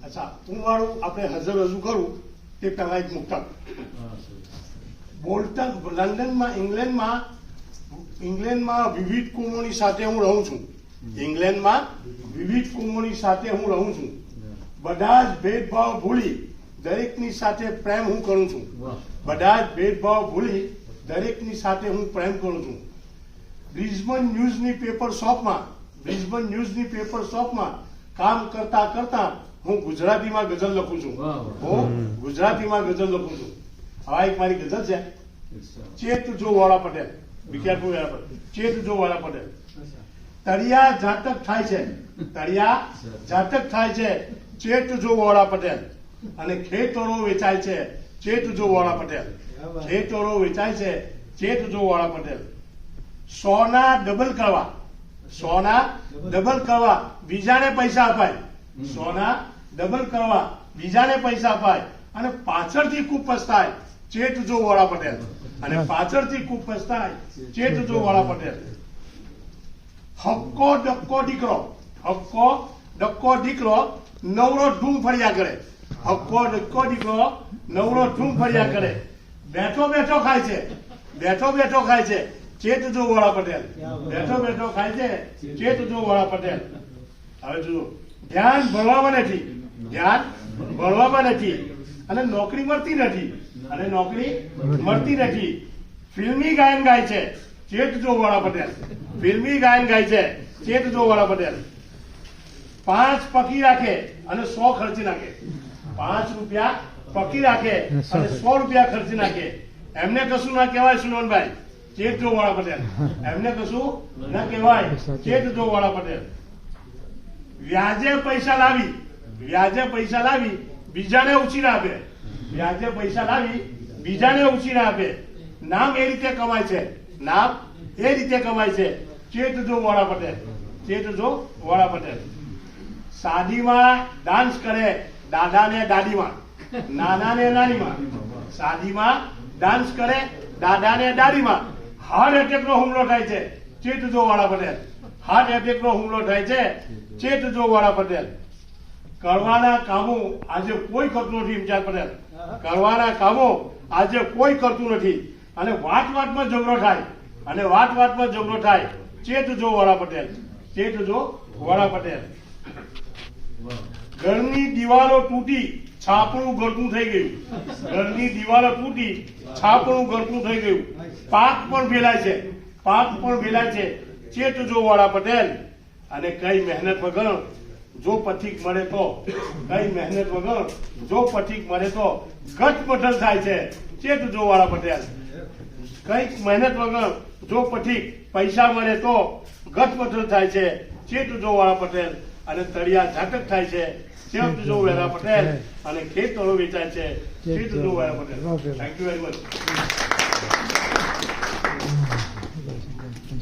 અચ્છા, હું મારું આપણે હાજર રજૂ કરું તે પહેલા એક મુક્તક. બોલ્ટન લંડનમાં ઇંગ્લેન્ડમાં વિવિધ કોમોની સાથે હું રહું છું. ઇંગ્લેન્ડમાં વિવિધ કોમોની સાથે હું રહું છું. બધા જ ભેદભાવ ભૂલી દરેકની સાથે પ્રેમ હું કરું છું. બધા જ ભેદભાવ ભૂલી દરેકની સાથે હું પ્રેમ કરું છું. બ્રિસ્બન ન્યૂઝની પેપર શોપમાં કામ કરતા કરતા હું ગુજરાતીમાં ગઝલ લખું છું. હવે એક મારી ગઝલ છે, ચેત જો વાળા પટેલ, વિખ્યાત ચેત જો વાળા પટેલ. તળિયા ઝાટક થાય છે ચેત જો વાળા પટેલ, અને ખેતરો વેચાય છે ચેત જો વાળા પટેલ. સોના ડબલ કરવા બીજાને પૈસા અપાય, અને પાછળથી ખૂબ પસ્તાય ચેત જો વાળા પટેલ. હક્કો ડક્કો દીકરો નવરો ધૂમ ફર્યા કરે. બેઠો બેઠો ખાય છે ચેત જો વાળા પટેલ. હવે જુઓ, ધ્યાન ભણવામાં નથી અને નોકરી મળતી નથી. ફિલ્મી ગાયન ગાય છે ચેત જો વાળા પટેલ. 5 પકી રાખે અને 100 ખર્ચી નાખે. 5 રૂપિયા પકી રાખે અને 100 રૂપિયા ખર્ચી નાખે. એમને કશું ના કહેવાય સુનવનભાઈ, ચેત જો વાળા પટેલ. વ્યાજે પૈસા લાવી બીજાને ઉછીના આપે. નામ એ રીતે કમાય છે ચેત જો વાળા પટેલ. શાદીમાં ડાન્સ કરે દાદા ને દાદીમાં, નાના ને નાનીમાં. હાર્ટ એટેક નો હુમલો થાય છે ચેત જો વાળા પટેલ. કરવાના કામો આજે કોઈ કરતું નથી ઇમ્તિયાઝ પટેલ. કરતું નથી, અને વાતમાં ઝઘડો થાય ચેત જો વાળા પટેલ. ઘરની દિવાલો તૂટી છાપણું ગળતું થઈ ગયું. પાક પણ ભેલાય છે ચેત જો વાળા પટેલ. અને કઈ મહેનત વગર જો પથિક મળે તો ગટ પઠલ થાય છે ચેત જો વાળા પટેલ. કઈક મહેનત વગર જો પૈસા મળે તો ગટ પઠલ થાય છે ચેત જો વાળા પટેલ. અને તળિયા ઝાટક થાય છે ચેત જો વાળા પટેલ, અને ખેતરો વેચાય છે ચેત જો વાળા Patel. Thank you very much.